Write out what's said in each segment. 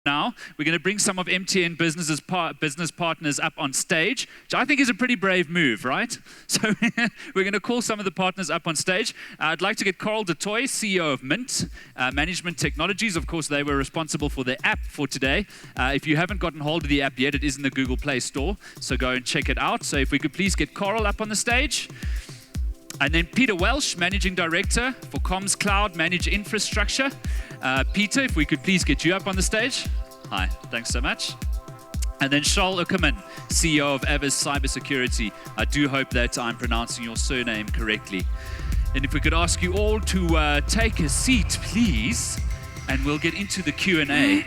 Now, we're going to bring some of MTN Business's business partners up on stage, which I think is a pretty brave move, right? So we're going to call some of the partners up on stage. I'd like to get Carl du Toit, CEO of Mint Management Technologies. Of course, they were responsible for the app for today. If you haven't gotten hold of the app yet, it is in the Google Play Store, so go and check it out. So if we could please get Carl up on the stage. And then Peter Welsh, Managing Director for Comms Cloud Managed Infrastructure. Peter, if we could please get you up on the stage. Hi, thanks so much. And then Charles Uckerman, CEO of Avis Cybersecurity. I do hope that I'm pronouncing your surname correctly. And if we could ask you all to take a seat, please, and we'll get into the Q&A.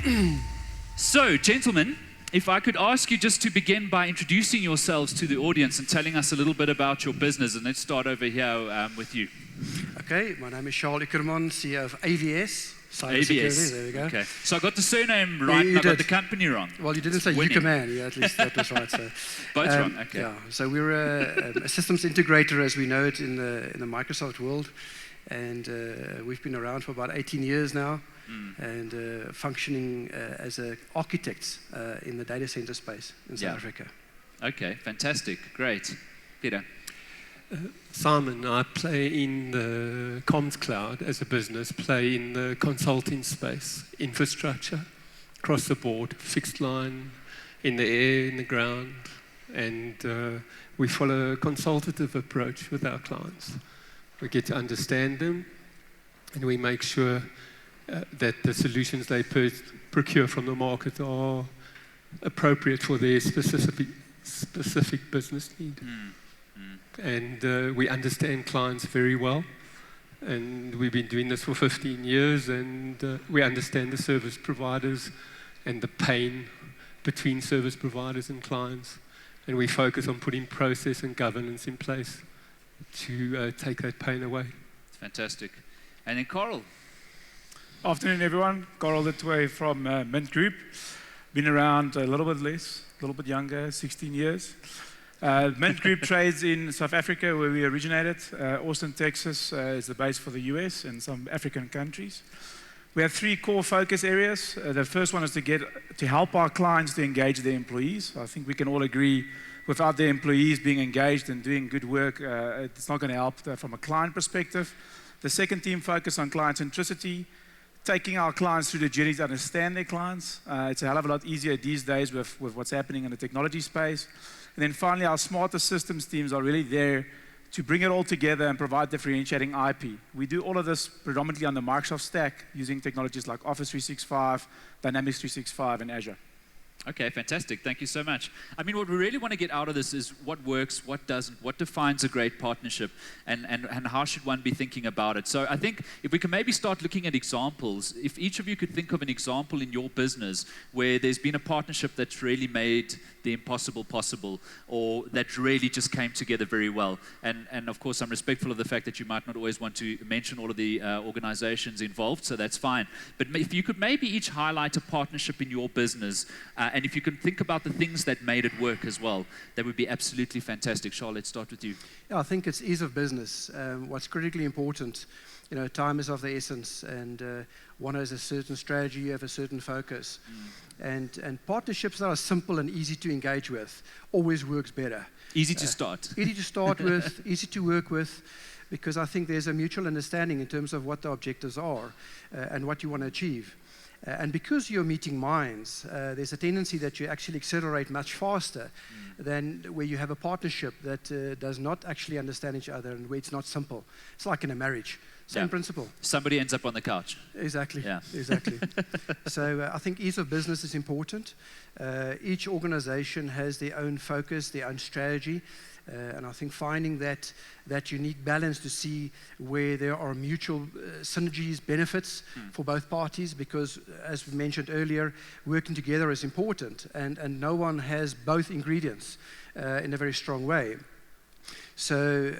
So, gentlemen, if I could ask you just to begin by introducing yourselves to the audience and telling us a little bit about your business. And let's start over here with you. Okay, my name is Charles Uckerman, CEO of AVS. Cybersecurity, there we go. Okay, so I got the surname right, and I got the company wrong. Well, you didn't say Uckerman, yeah, at least that was right. So, both wrong, okay. Yeah, so we're a systems integrator, as we know it in the Microsoft world. And we've been around for about 18 years now. And functioning as architects in the data center space in South Africa. Okay, fantastic, great. Peter? Simon, I play in the Comms Cloud as a business, play in the consulting space, infrastructure, across the board, fixed line, in the air, in the ground, and we follow a consultative approach with our clients. We get to understand them, and we make sure that the solutions they procure from the market are appropriate for their specific business need. And we understand clients very well, and we've been doing this for 15 years, and we understand the service providers and the pain between service providers and clients, and we focus on putting process and governance in place to take that pain away. Fantastic. And then Carl? Afternoon, everyone. Carl du Toit from Mint Group. Been around a little bit less, a little bit younger, 16 years. Mint Group trades in South Africa, where we originated. Austin, Texas is the base for the US and some African countries. We have three core focus areas. The first one is to help our clients to engage their employees. I think we can all agree, without their employees being engaged and doing good work, it's not going to help from a client perspective. The second team focus on client centricity, taking our clients through the journey to understand their clients. It's a hell of a lot easier these days with what's happening in the technology space. And then finally, our smarter systems teams are really there to bring it all together and provide differentiating IP. We do all of this predominantly on the Microsoft stack, using technologies like Office 365, Dynamics 365, and Azure. Okay, fantastic. Thank you so much. I mean, what we really want to get out of this is what works, what doesn't, what defines a great partnership, and how should one be thinking about it. So I think if we can maybe start looking at examples, if each of you could think of an example in your business where there's been a partnership that's really made the impossible possible, or that really just came together very well. And of course, I'm respectful of the fact that you might not always want to mention all of the organizations involved, so that's fine. But if you could maybe each highlight a partnership in your business, and if you can think about the things that made it work as well, that would be absolutely fantastic. Charles, let's start with you. Yeah, I think it's ease of business. What's critically important, time is of the essence, and one has a certain strategy, you have a certain focus. And partnerships that are simple and easy to engage with always works better. Easy to start. Easy to start with, easy to work with, because I think there's a mutual understanding in terms of what the objectives are and what you want to achieve. And because you're meeting minds, there's a tendency that you actually accelerate much faster than where you have a partnership that does not actually understand each other and where it's not simple. It's like in a marriage. Same principle. Somebody ends up on the couch. Exactly. Yeah. Exactly. So I think ease of business is important. Each organization has their own focus, their own strategy. And I think finding that unique balance to see where there are mutual synergies, benefits for both parties, because as we mentioned earlier, working together is important, and no one has both ingredients in a very strong way. So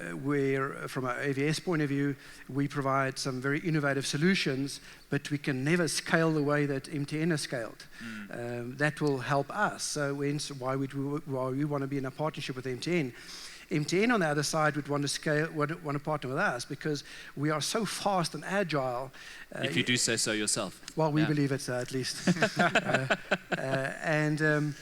from an AVS point of view, we provide some very innovative solutions, but we can never scale the way that MTN has scaled. That will help us. So hence why we want to be in a partnership with MTN. MTN on the other side would want to scale, want to partner with us because we are so fast and agile. If you do say so yourself. Well, we believe it at least. And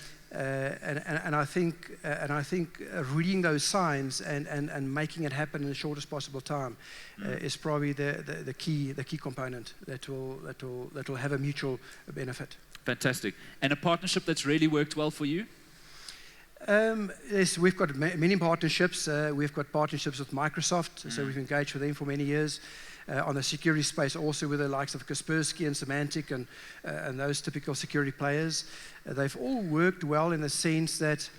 I think reading those signs and making it happen in the shortest possible time is probably the key component that will have a mutual benefit. Fantastic. And a partnership that's really worked well for you? Yes, we've got many partnerships. We've got partnerships with Microsoft, so we've engaged with them for many years. On the security space, also with the likes of Kaspersky and Symantec and those typical security players. They've all worked well in the sense that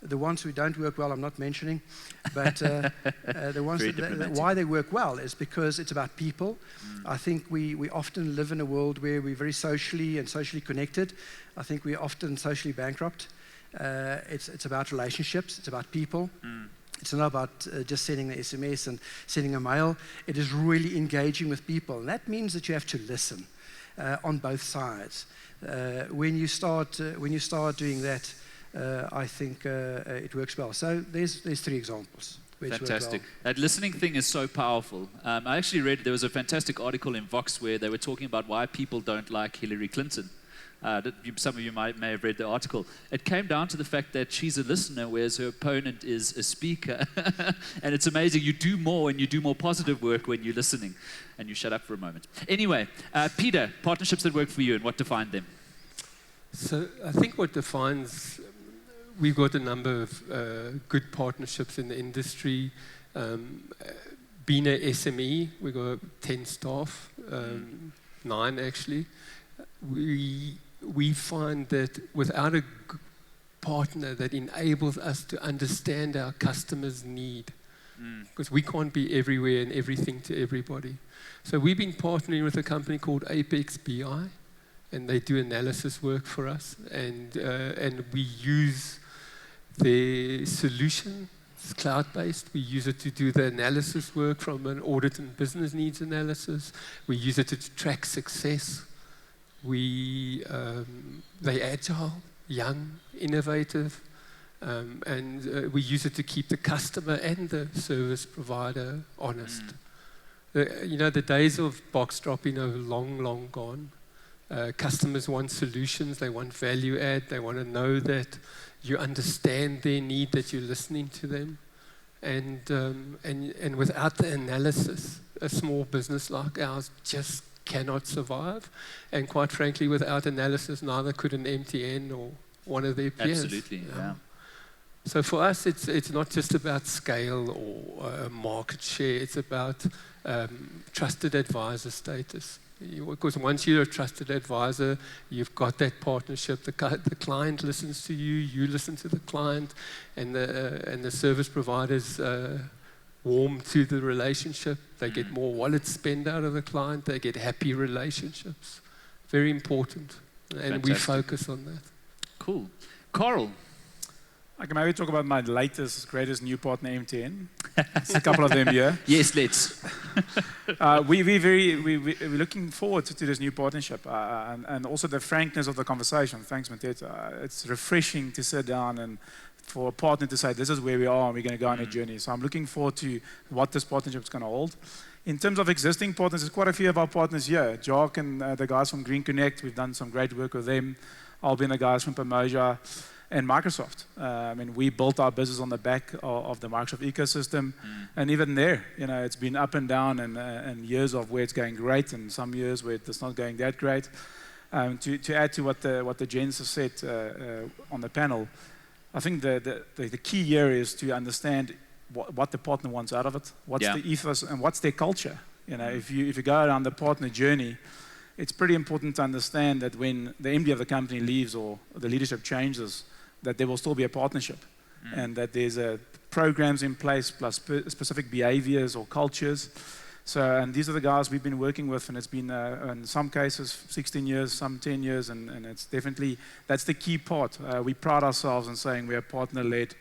the ones who don't work well, I'm not mentioning, but the ones why they work well is because it's about people. I think we often live in a world where we're very socially connected. I think we're often socially bankrupt. It's about relationships. It's about people. It's not about just sending an SMS and sending a mail. It is really engaging with people. And that means that you have to listen on both sides. When you start doing that, I think it works well. So there's 3 examples. Fantastic. That listening thing is so powerful. I actually read there was a fantastic article in Vox where they were talking about why people don't like Hillary Clinton. Some of you may have read the article. It came down to the fact that she's a listener, whereas her opponent is a speaker. And it's amazing. You do more and you do more positive work when you're listening. And you shut up for a moment. Anyway, Peter, partnerships that work for you and what defined them? So I think what defines, we've got a number of good partnerships in the industry. Being a SME, we've got 10 staff, 9 actually. We find that without a partner that enables us to understand our customers' need, because we can't be everywhere and everything to everybody. So we've been partnering with a company called Apex BI, and they do analysis work for us, and we use their solution. It's cloud-based. We use it to do the analysis work from an audit and business needs analysis. We use it to track success. They're agile, young, innovative, and we use it to keep the customer and the service provider honest. The days of box dropping are long, long gone. Customers want solutions, they want value add, they want to know that you understand their need, that you're listening to them. And without the analysis, a small business like ours just cannot survive, and quite frankly, without analysis, neither could an MTN or one of their peers. Absolutely, yeah. So for us, it's not just about scale or market share. It's about trusted advisor status. Because once you're a trusted advisor, you've got that partnership. The client listens to you, you listen to the client, and the service providers warm to the relationship. They get more wallet spend out of the client. They get happy relationships. Very important. And Fantastic. we focus on that. Cool. Carl. I can maybe talk about my latest, greatest new partner, MTN. There's a couple of them here. Yes, let's. We're looking forward to this new partnership and also the frankness of the conversation. Thanks, Mateta. It's refreshing to sit down and for a partner to say, this is where we are and we're going to go on a journey. So I'm looking forward to what this partnership is going to hold. In terms of existing partners, there's quite a few of our partners here. Jock and the guys from Green Connect, we've done some great work with them. Albie and the guys from Pomoja and Microsoft. We built our business on the back of the Microsoft ecosystem. And even there, it's been up and down and years of where it's going great and some years where it's not going that great. To add to what the gents have said on the panel, I think the key here is to understand what the partner wants out of it, what's the ethos and what's their culture. If you go around the partner journey, it's pretty important to understand that when the MD of the company leaves or the leadership changes, that there will still be a partnership and that there's programs in place plus specific behaviors or cultures. And these are the guys we've been working with, and it's been in some cases 16 years, some 10 years, and it's definitely, that's the key part. We pride ourselves in saying we're a partner-led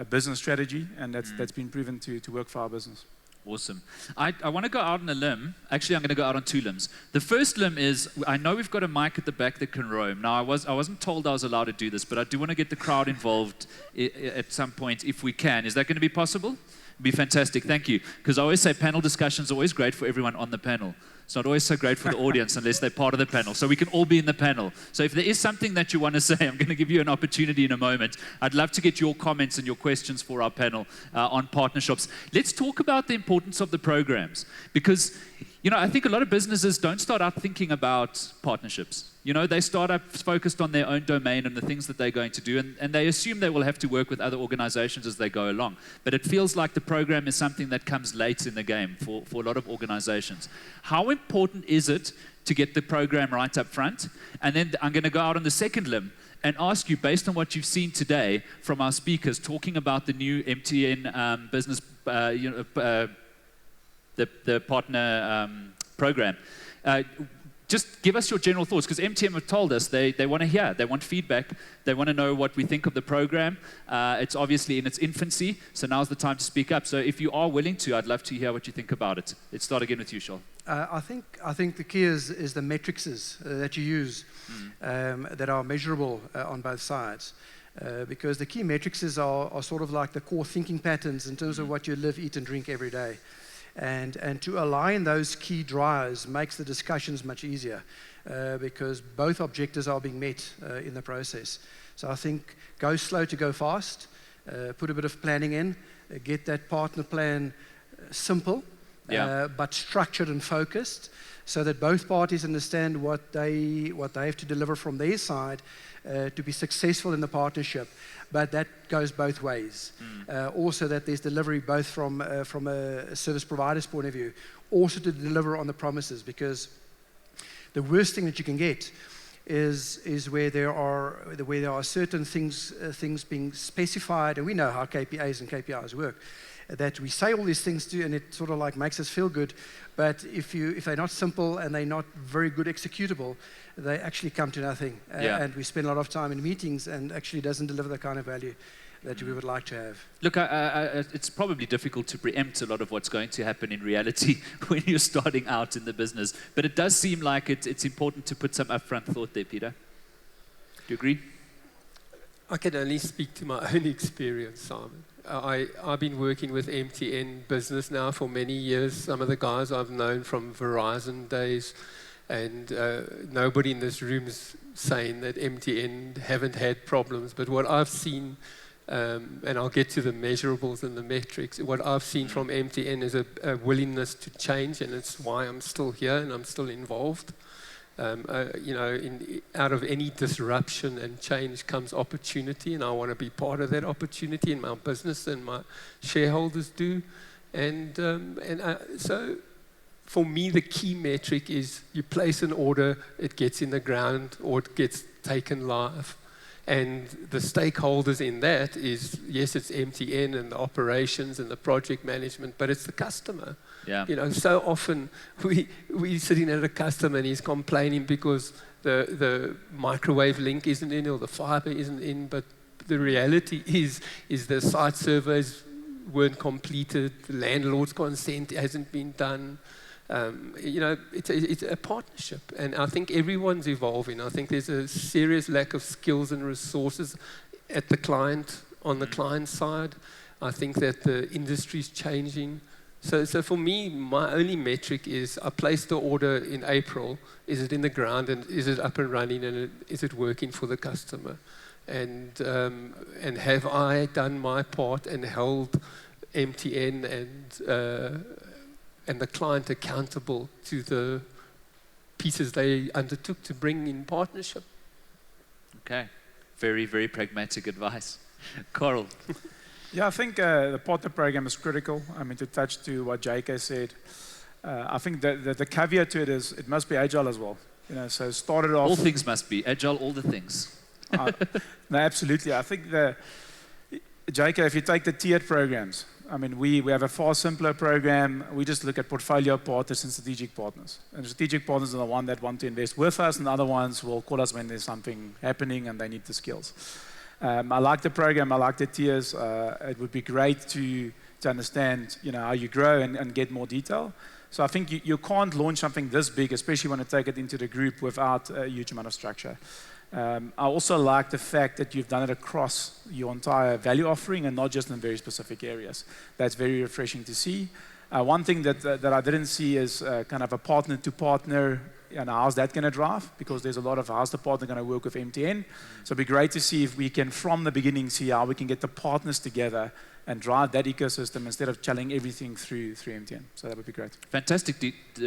business strategy, and that's been proven to work for our business. Awesome. I want to go out on a limb. Actually, I'm going to go out on 2 limbs. The first limb is, I know we've got a mic at the back that can roam. Now, I wasn't told I was allowed to do this, but I do want to get the crowd involved at some point if we can. Is that going to be possible? It'd be fantastic. Thank you. Because I always say panel discussions are always great for everyone on the panel. It's not always so great for the audience unless they're part of the panel. So we can all be in the panel. So if there is something that you want to say, I'm going to give you an opportunity in a moment. I'd love to get your comments and your questions for our panel on partnerships. Let's talk about the importance of the programs. Because, I think a lot of businesses don't start out thinking about partnerships. They start up focused on their own domain and the things that they're going to do, and they assume they will have to work with other organizations as they go along. But it feels like the program is something that comes late in the game for a lot of organizations. How important is it to get the program right up front? And then I'm going to go out on the second limb and ask you, based on what you've seen today from our speakers, talking about the new MTN Business, the partner program, just give us your general thoughts, because MTN have told us they want to hear, they want feedback, they want to know what we think of the program. It's obviously in its infancy, so now's the time to speak up. So if you are willing to, I'd love to hear what you think about it. Let's start again with you, Charles. I think the key is the metrics that you use that are measurable on both sides. Because the key metrics are sort of like the core thinking patterns in terms of what you live, eat, and drink every day. And to align those key drivers makes the discussions much easier because both objectives are being met in the process. So I think go slow to go fast, put a bit of planning in, get that partner plan simple, but structured and focused so that both parties understand what they have to deliver from their side to be successful in the partnership. But that goes both ways. Also that there's delivery both from a service provider's point of view, also to deliver on the promises, because the worst thing that you can get is where there are certain things being specified, and we know how KPAs and KPIs work, that we say all these things to, and it sort of like makes us feel good, but if they're not simple and they're not very good executable, they actually come to nothing. And we spend a lot of time in meetings and actually doesn't deliver the kind of value that we would like to have. Look, it's probably difficult to preempt a lot of what's going to happen in reality when you're starting out in the business, but it does seem like it's important to put some upfront thought there, Peter. Do you agree? I can only speak to my own experience, Simon. I've been working with MTN Business now for many years. Some of the guys I've known from Verizon days, and nobody in this room is saying that MTN haven't had problems. But what I've seen, and I'll get to the measurables and the metrics, what I've seen from MTN is a willingness to change, and it's why I'm still here and I'm still involved. Out of any disruption and change comes opportunity, and I want to be part of that opportunity in my business, and my shareholders do. So for me, the key metric is you place an order, it gets in the ground, or it gets taken live. And the stakeholders in that is, yes, it's MTN and the operations and the project management, but it's the customer. Yeah. So often we're sitting at a customer and he's complaining because the microwave link isn't in or the fiber isn't in, but the reality is the site surveys weren't completed, the landlord's consent hasn't been done. It's a partnership, and I think everyone's evolving. I think there's a serious lack of skills and resources at the client, on the client side. I think that the industry's changing. So for me, my only metric is I placed the order in April. Is it in the ground, and is it up and running, and is it working for the customer? And have I done my part and held MTN and the client accountable to the pieces they undertook to bring in partnership? Okay. Very, very pragmatic advice. Carl. Yeah, I think the partner program is critical. I mean, to touch to what JK said, I think that the caveat to it is it must be agile as well. So started off... All things must be agile, all the things. No, absolutely. I think JK, if you take the tiered programs, I mean, we have a far simpler program. We just look at portfolio partners and strategic partners. And strategic partners are the one that want to invest with us, and the other ones will call us when there's something happening and they need the skills. I like the program. I like the tiers. It would be great to to understand, how you grow and get more detail. So I think you can't launch something this big, especially when you take it into the group, without a huge amount of structure. I also like the fact that you've done it across your entire value offering and not just in very specific areas. That's very refreshing to see. One thing that I didn't see is kind of a partner to partner, and how's that going to drive? Because there's a lot of how's the partner going to work with MTN. So it'd be great to see if we can, from the beginning, see how we can get the partners together and drive that ecosystem instead of channeling everything through MTN. So that would be great. Fantastic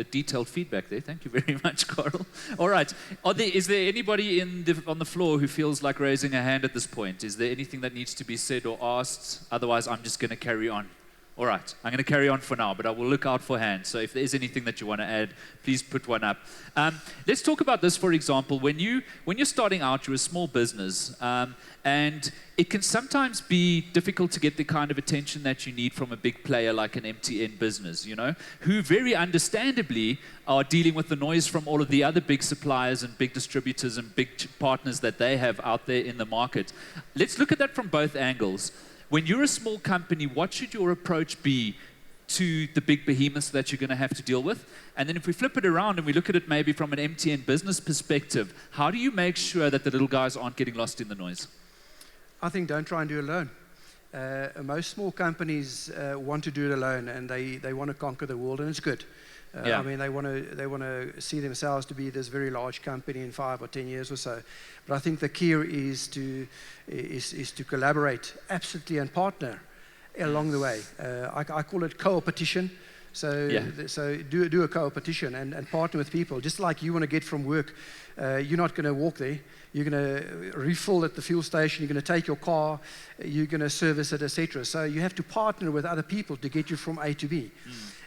detailed feedback there. Thank you very much, Carl. All right. Is there anybody on the floor who feels like raising a hand at this point? Is there anything that needs to be said or asked? Otherwise, I'm just going to carry on. All right, I'm going to carry on for now, but I will look out for hands. So if there is anything that you want to add, please put one up. Let's talk about this, for example. When you're starting out, you're a small business, and it can sometimes be difficult to get the kind of attention that you need from a big player like an MTN Business, who very understandably are dealing with the noise from all of the other big suppliers and big distributors and big partners that they have out there in the market. Let's look at that from both angles. When you're a small company, what should your approach be to the big behemoths that you're going to have to deal with? And then if we flip it around and we look at it maybe from an MTN Business perspective, how do you make sure that the little guys aren't getting lost in the noise? I think don't try and do it alone. Most small companies want to do it alone, and they want to conquer the world, and it's good. Yeah. I mean, they want to see themselves to be this very large company in 5 or 10 years or so. But I think the key is to collaborate absolutely and partner along the way. I call it co-opetition. So do a co-opetition and partner with people. Just like you want to get from work, you're not going to walk there. You're going to refill at the fuel station. You're going to take your car. You're going to service it, etc. So you have to partner with other people to get you from A to B.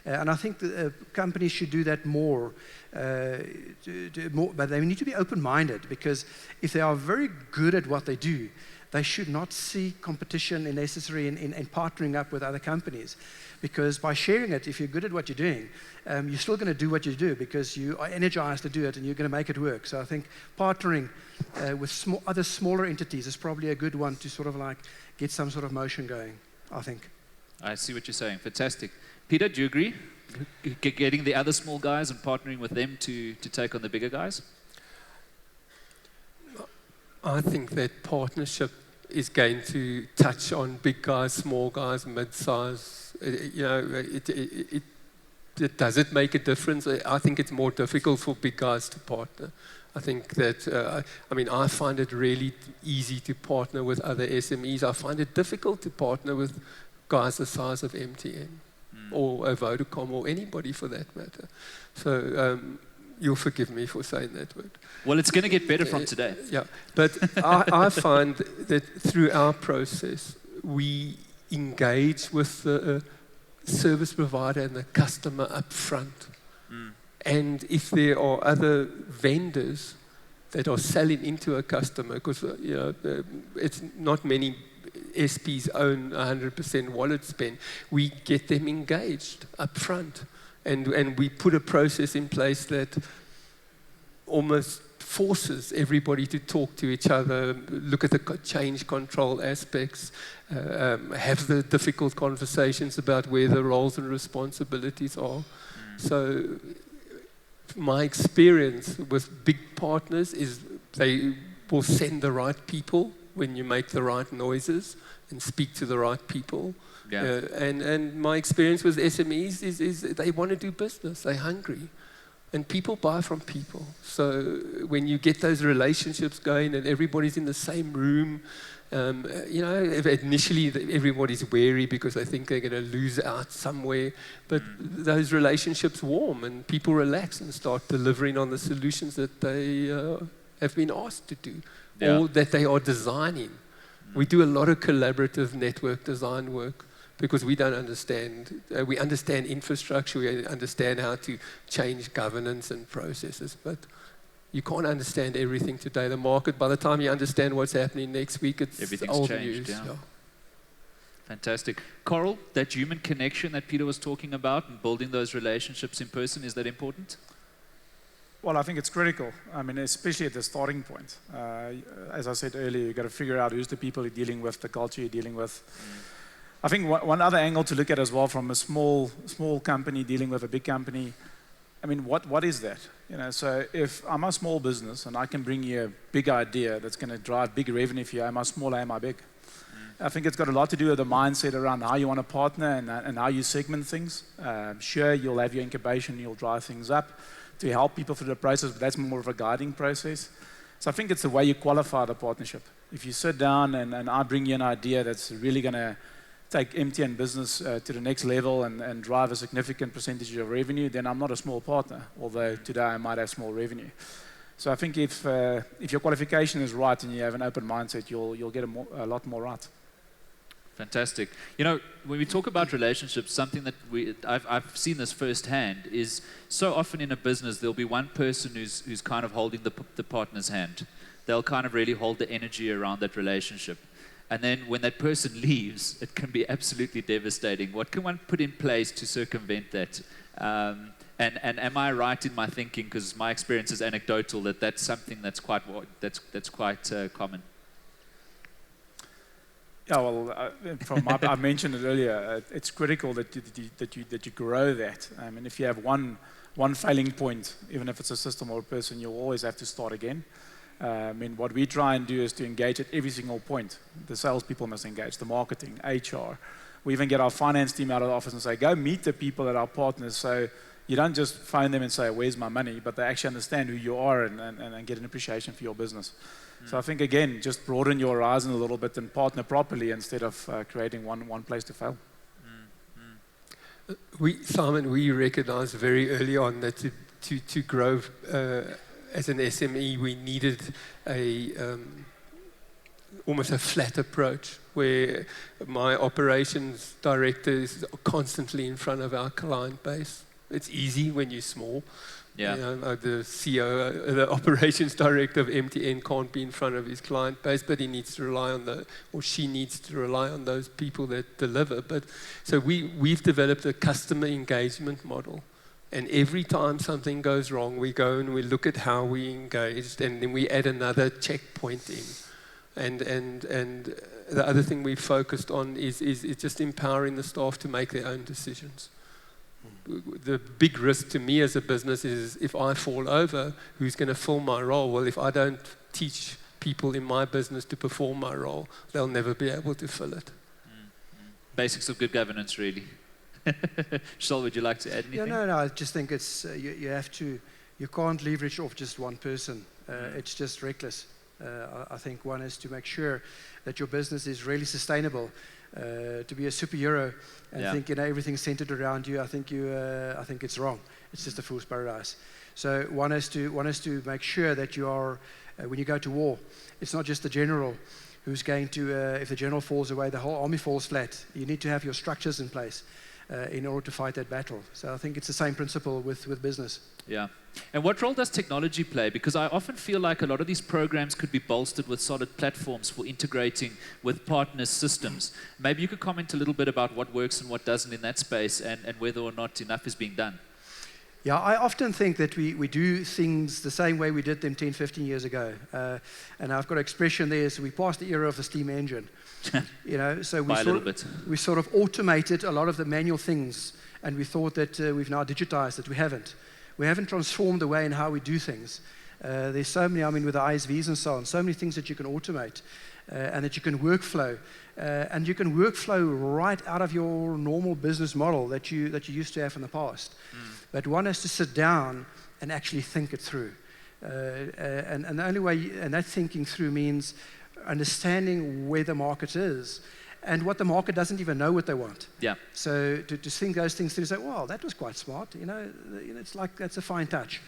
And I think that companies should do that more, but they need to be open-minded, because if they are very good at what they do, they should not see competition necessary in partnering up with other companies. Because by sharing it, if you're good at what you're doing, you're still going to do what you do because you are energized to do it and you're going to make it work. So I think partnering with other smaller entities is probably a good one to sort of like get some sort of motion going, I think. I see what you're saying. Fantastic. Peter, do you agree? Getting the other small guys and partnering with them to take on the bigger guys? I think that partnership is going to touch on big guys, small guys, mid-size. Does it make a difference? I think it's more difficult for big guys to partner. I think that, I find it really easy to partner with other SMEs. I find it difficult to partner with guys the size of MTN or a Vodacom or anybody for that matter. So you'll forgive me for saying that word. Well, it's going to get better from today. Yeah, but I find that through our process, we engage with the service provider and the customer up front. And if there are other vendors that are selling into a customer, because it's not many SPs own 100% wallet spend, we get them engaged up front. And we put a process in place that almost forces everybody to talk to each other, look at the change control aspects, have the difficult conversations about where the roles and responsibilities are. So my experience with big partners is they will send the right people when you make the right noises and speak to the right people. Yeah. And my experience with SMEs is they want to do business, they're hungry. And people buy from people. So when you get those relationships going and everybody's in the same room, initially everybody's wary because they think they're going to lose out somewhere. But those relationships warm and people relax and start delivering on the solutions that they have been asked to do or that they are designing. We do a lot of collaborative network design work, because we don't understand, we understand infrastructure, we understand how to change governance and processes, but you can't understand everything today. The market, by the time you understand what's happening next week, it's old changed, news. Yeah. Fantastic. Coral, that human connection that Peter was talking about and building those relationships in person, is that important? Well, I think it's critical. Especially at the starting point. As I said earlier, you've got to figure out who's the people you're dealing with, the culture you're dealing with. I think one other angle to look at as well from a small company dealing with a big company, I mean, what is that? You know, so if I'm a small business and I can bring you a big idea that's going to drive big revenue for you, am I small or am I big? I think it's got a lot to do with the mindset around how you want to partner and how you segment things. Sure, you'll have your incubation, you'll drive things up to help people through the process, but that's more of a guiding process. So I think it's the way you qualify the partnership. If you sit down and I bring you an idea that's really going to take MTN Business to the next level and drive a significant percentage of revenue, then I'm not a small partner, although today I might have small revenue. So I think if your qualification is right and you have an open mindset, you'll get a lot more right. Fantastic. You know, when we talk about relationships, something that I've seen this firsthand is so often in a business there'll be one person who's kind of holding the partner's hand. They'll kind of really hold the energy around that relationship. And then when that person leaves, it can be absolutely devastating. What can one put in place to circumvent that? And am I right in my thinking, because my experience is anecdotal, that that's something that's quite common? Yeah, well, I mentioned it earlier. It's critical that you grow that. I mean, if you have one failing point, even if it's a system or a person, you'll always have to start again. I mean, what we try and do is to engage at every single point. The salespeople must engage, the marketing, HR. We even get our finance team out of the office and say, go meet the people that are partners. So you don't just phone them and say, where's my money? But they actually understand who you are and get an appreciation for your business. So I think, again, just broaden your horizon a little bit and partner properly instead of creating one place to fail. Simon, we recognized very early on that to grow as an SME, we needed almost a flat approach where my operations director is constantly in front of our client base. It's easy when you're small. Yeah. You know, the CEO, the operations director of MTN can't be in front of his client base, but he needs to rely on she needs to rely on those people that deliver. But so we've developed a customer engagement model. And every time something goes wrong, we go and we look at how we engaged, and then we add another checkpoint in. And the other thing we focused on is just empowering the staff to make their own decisions. The big risk to me as a business is if I fall over, who's going to fill my role? Well, if I don't teach people in my business to perform my role, they'll never be able to fill it. Basics of good governance, really. Shal, would you like to add anything? Yeah, no, I just think it's you can't leverage off just one person. It's just reckless. I think one is to make sure that your business is really sustainable. To be a superhero and think everything's centered around you, I think it's wrong. It's just a fool's paradise. So one is to make sure that you are when you go to war, it's not just the general who's going to if the general falls away, the whole army falls flat. You need to have your structures in place in order to fight that battle. So I think it's the same principle with business. Yeah. And what role does technology play? Because I often feel like a lot of these programs could be bolstered with solid platforms for integrating with partners' systems. Maybe you could comment a little bit about what works and what doesn't in that space and whether or not enough is being done. Yeah, I often think that we do things the same way we did them 10, 15 years ago. And I've got an expression there, so we passed the era of the steam engine. You know, so we sort of automated a lot of the manual things, and we thought that we've now digitized it. We haven't. We haven't transformed the way in how we do things. There's so many, I mean, with the ISVs and so on, so many things that you can automate and that you can workflow. And you can workflow right out of your normal business model that you used to have in the past. But one has to sit down and actually think it through. And the only way, and that thinking through means understanding where the market is and what the market doesn't even know what they want. Yeah. So to think those things through and say, wow, that was quite smart. You know, it's like that's a fine touch.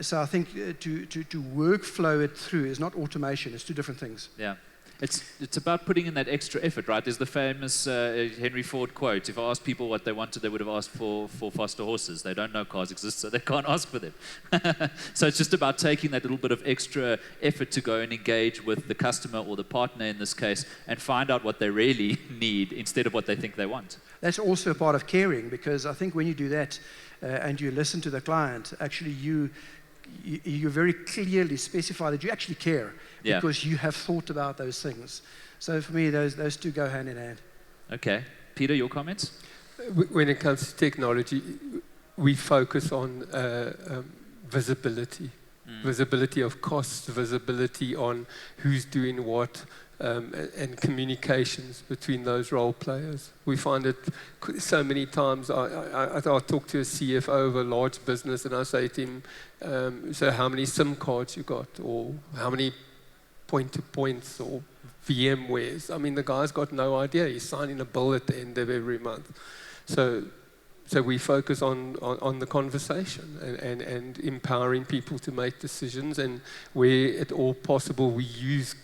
So I think to workflow it through is not automation. It's two different things. Yeah. It's about putting in that extra effort, right? There's the famous Henry Ford quote, if I asked people what they wanted, they would have asked for faster horses. They don't know cars exist, so they can't ask for them. So it's just about taking that little bit of extra effort to go and engage with the customer or the partner in this case and find out what they really need instead of what they think they want. That's also a part of caring, because I think when you do that and you listen to the client, actually you very clearly specify that you actually care because you have thought about those things. So for me, those two go hand in hand. Okay. Peter, your comments? When it comes to technology, we focus on visibility. Visibility of costs, visibility on who's doing what, and communications between those role players. We find it so many times. I'll talk to a CFO of a large business and I say to him, so how many SIM cards you got, or how many point-to-points or VMwares? I mean, the guy's got no idea. He's signing a bill at the end of every month. So we focus on the conversation and empowering people to make decisions, and where at all possible we use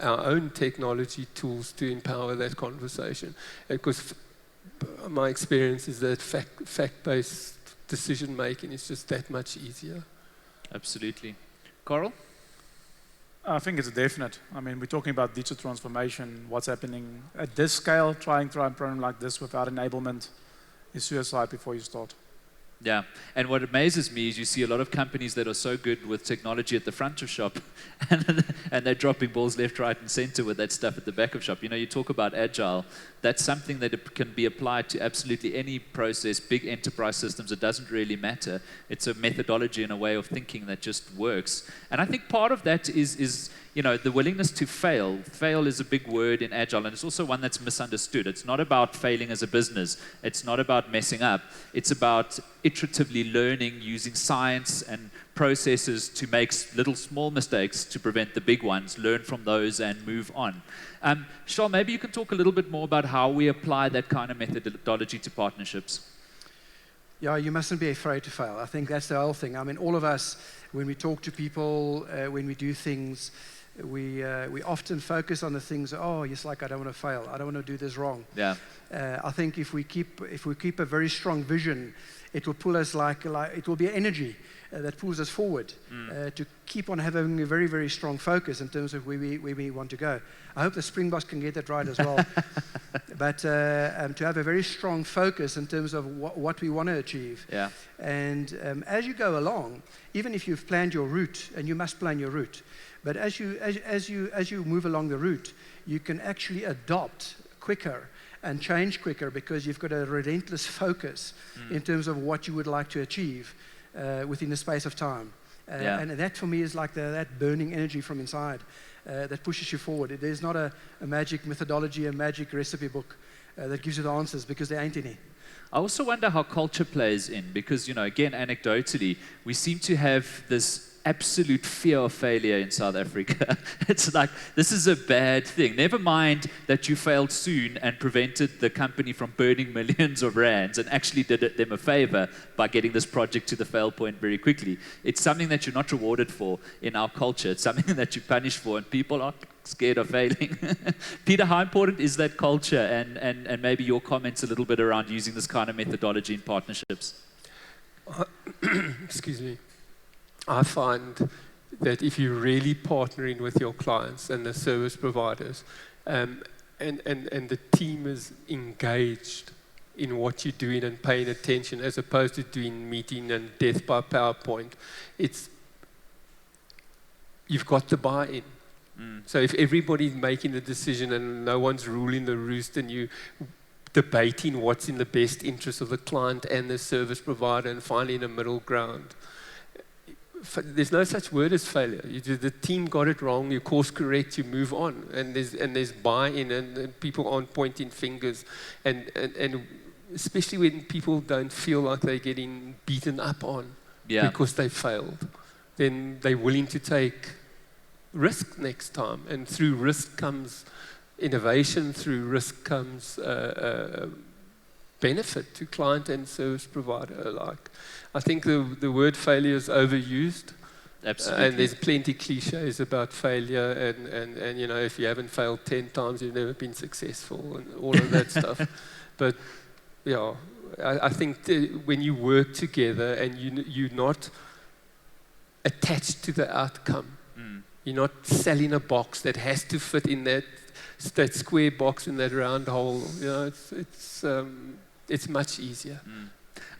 our own technology tools to empower that conversation. Because my experience is that fact-based decision making is just that much easier. Absolutely. Carl? I think it's a definite. I mean, we're talking about digital transformation, what's happening at this scale. Trying to run a program like this without enablement is suicide before you start. Yeah, and what amazes me is you see a lot of companies that are so good with technology at the front of shop, and they're dropping balls left, right, and center with that stuff at the back of shop. You know, you talk about agile. That's something that can be applied to absolutely any process, big enterprise systems. It doesn't really matter. It's a methodology and a way of thinking that just works. And I think part of that is you know, the willingness to fail. Fail is a big word in agile, and it's also one that's misunderstood. It's not about failing as a business. It's not about messing up. It's about iteratively learning using science and processes to make little small mistakes to prevent the big ones, learn from those and move on. Charles, maybe you can talk a little bit more about how we apply that kind of methodology to partnerships. Yeah, you mustn't be afraid to fail. I think that's the whole thing. I mean, all of us, when we talk to people, when we do things, we often focus on the things. Oh, it's like I don't want to fail. I don't want to do this wrong. Yeah. I think if we keep a very strong vision, it will pull us like it will be energy that pulls us forward to keep on having a very, very strong focus in terms of where we want to go. I hope the Springboks can get that right as well. But to have a very strong focus in terms of what we want to achieve. Yeah. And as you go along, even if you've planned your route, and you must plan your route, but as you move along the route, you can actually adopt quicker and change quicker because you've got a relentless focus in terms of what you would like to achieve within the space of time. And that for me is like that burning energy from inside that pushes you forward. There's not a magic methodology, a magic recipe book that gives you the answers, because there ain't any. I also wonder how culture plays in, because, you know, again, anecdotally, we seem to have this absolute fear of failure in South Africa. It's like, this is a bad thing. Never mind that you failed soon and prevented the company from burning millions of rands and actually did them a favor by getting this project to the fail point very quickly. It's something that you're not rewarded for in our culture. It's something that you're punished for, and people are scared of failing. Peter, how important is that culture, and maybe your comments a little bit around using this kind of methodology in partnerships? Excuse me. I find that if you're really partnering with your clients and the service providers, and the team is engaged in what you're doing and paying attention, as opposed to doing meeting and death by PowerPoint, you've got the buy-in. So if everybody's making the decision and no one's ruling the roost, and you debating what's in the best interest of the client and the service provider and finding a middle ground, there's no such word as failure. The team got it wrong, you course correct, you move on, and there's buy-in, and people aren't pointing fingers, and especially when people don't feel like they're getting beaten up on because they failed, then they're willing to take risk next time, and through risk comes innovation, through risk comes benefit to client and service provider alike. I think the word failure is overused. Absolutely. And there's plenty cliches about failure, and you know, if you haven't failed 10 times, you've never been successful, and all of that stuff. But yeah, I think when you work together and you're not attached to the outcome, you're not selling a box that has to fit in that square box in that round hole. You know, it's much easier.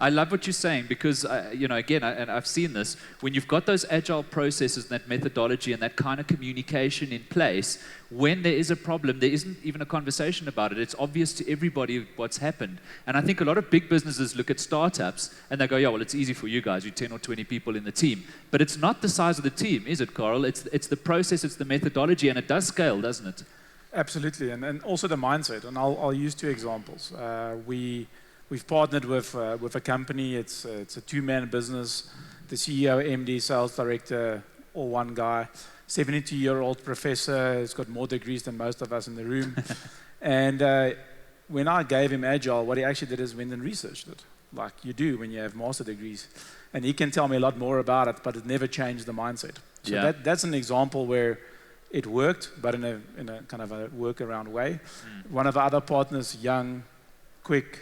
I love what you're saying because, again, and I've seen this, when you've got those agile processes and that methodology and that kind of communication in place, when there is a problem, there isn't even a conversation about it. It's obvious to everybody what's happened. And I think a lot of big businesses look at startups and they go, yeah, well, it's easy for you guys. You're 10 or 20 people in the team. But it's not the size of the team, is it, Carl? It's the process, it's the methodology, and it does scale, doesn't it? Absolutely, and also the mindset. And I'll use 2 examples. We've partnered with a company. It's a 2-man business. The CEO, MD, sales director, all one guy. 72-year-old professor. He's got more degrees than most of us in the room. And when I gave him Agile, what he actually did is went and researched it, like you do when you have master degrees. And he can tell me a lot more about it, but it never changed the mindset. So that's an example where it worked, but in a kind of a workaround way. One of the other partners, young, quick,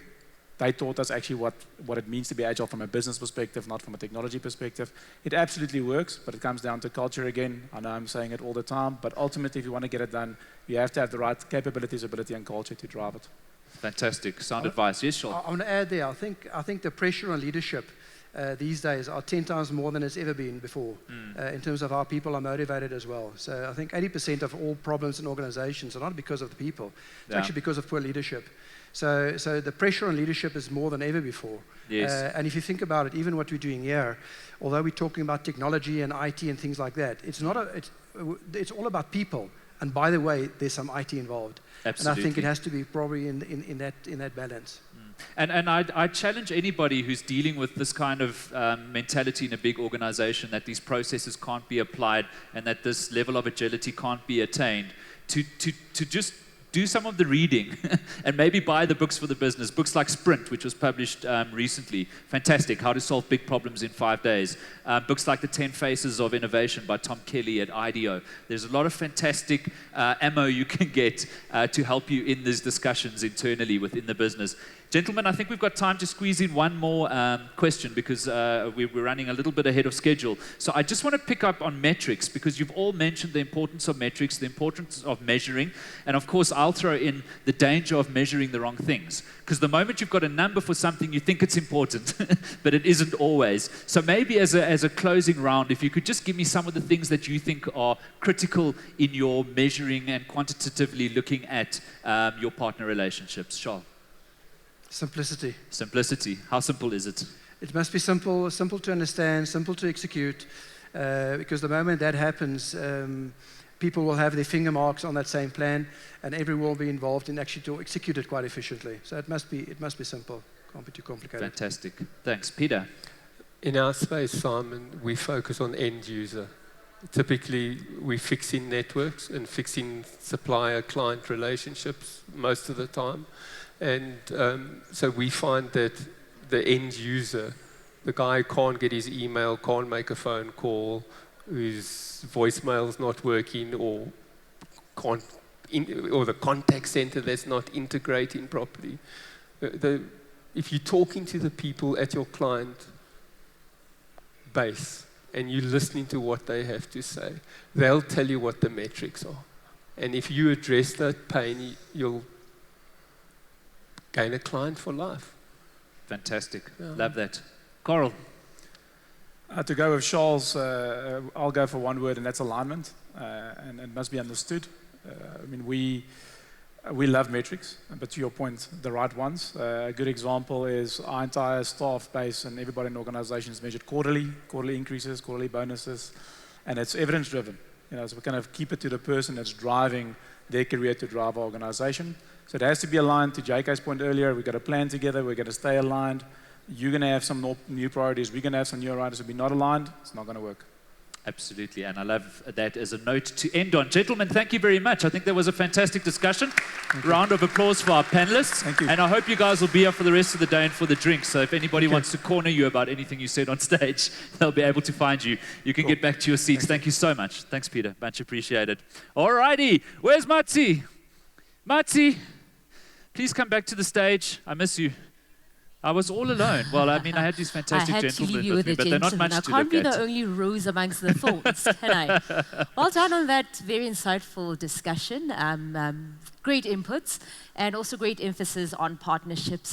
they taught us actually what it means to be agile from a business perspective, not from a technology perspective. It absolutely works, but it comes down to culture again. I know I'm saying it all the time, but ultimately, if you want to get it done, you have to have the right capabilities, ability, and culture to drive it. Fantastic. Sound advice. Yes, Sean? I want to add there, I think the pressure on leadership these days are 10 times more than it's ever been before in terms of how people are motivated as well. So I think 80% of all problems in organizations are not because of the people. It's actually because of poor leadership. So the pressure on leadership is more than ever before. Yes. And if you think about it, even what we're doing here, although we're talking about technology and IT and things like that, it's all about people. And by the way, there's some IT involved. Absolutely. And I think it has to be probably in that balance. And I challenge anybody who's dealing with this kind of mentality in a big organization, that these processes can't be applied and that this level of agility can't be attained, to just do some of the reading and maybe buy the books for the business. Books like Sprint, which was published recently. Fantastic. How to Solve Big Problems in 5 days. Books like The 10 Faces of Innovation by Tom Kelly at IDEO. There's a lot of fantastic ammo you can get to help you in these discussions internally within the business. Gentlemen, I think we've got time to squeeze in one more question because we're running a little bit ahead of schedule. So I just want to pick up on metrics because you've all mentioned the importance of metrics, the importance of measuring, and of course I'll throw in the danger of measuring the wrong things. Because the moment you've got a number for something, you think it's important, but it isn't always. So maybe as a closing round, if you could just give me some of the things that you think are critical in your measuring and quantitatively looking at your partner relationships. Charles? Simplicity. Simplicity. How simple is it? It must be simple to understand, simple to execute, because the moment that happens, people will have their finger marks on that same plan, and everyone will be involved in actually to execute it quite efficiently. So it must be simple. Can't be too complicated. Fantastic. Thanks, Peter. In our space, Simon, we focus on end user. Typically, we fix in networks and fix in supplier-client relationships most of the time. And so we find that the end user, the guy who can't get his email, can't make a phone call, whose voicemail's not working, or the contact center that's not integrating properly. If you're talking to the people at your client base and you're listening to what they have to say, they'll tell you what the metrics are. And if you address that pain, you'll gain a client for life. Fantastic. Love that. Coral? To go with Charles, I'll go for one word, and that's alignment. And it must be understood. I mean, we love metrics, but to your point, the right ones. A good example is our entire staff base and everybody in the organization is measured quarterly increases, quarterly bonuses, and it's evidence-driven. So we kind of keep it to the person that's driving their career to drive our organization. So it has to be aligned. To JK's point earlier, we've got a plan together, we've got to stay aligned. You're going to have some new priorities, we're going to have some new priorities. If we're not aligned, it's not going to work. Absolutely, and I love that as a note to end on. Gentlemen, thank you very much. I think there was a fantastic discussion. Round of applause for our panelists. Thank you. And I hope you guys will be here for the rest of the day and for the drinks. So if anybody wants to corner you about anything you said on stage, they'll be able to find you. You can get back to your seats. Thank you so much. Thanks, Peter. Much appreciated. All righty. Where's Matsi? Matsi, please come back to the stage. I miss you. I was all alone. Well, I mean, I had these fantastic gentlemen with me, but they're not much to look at. I can't be the only rose amongst the thorns, can I? Well done on that very insightful discussion. Great inputs, and also great emphasis on partnerships,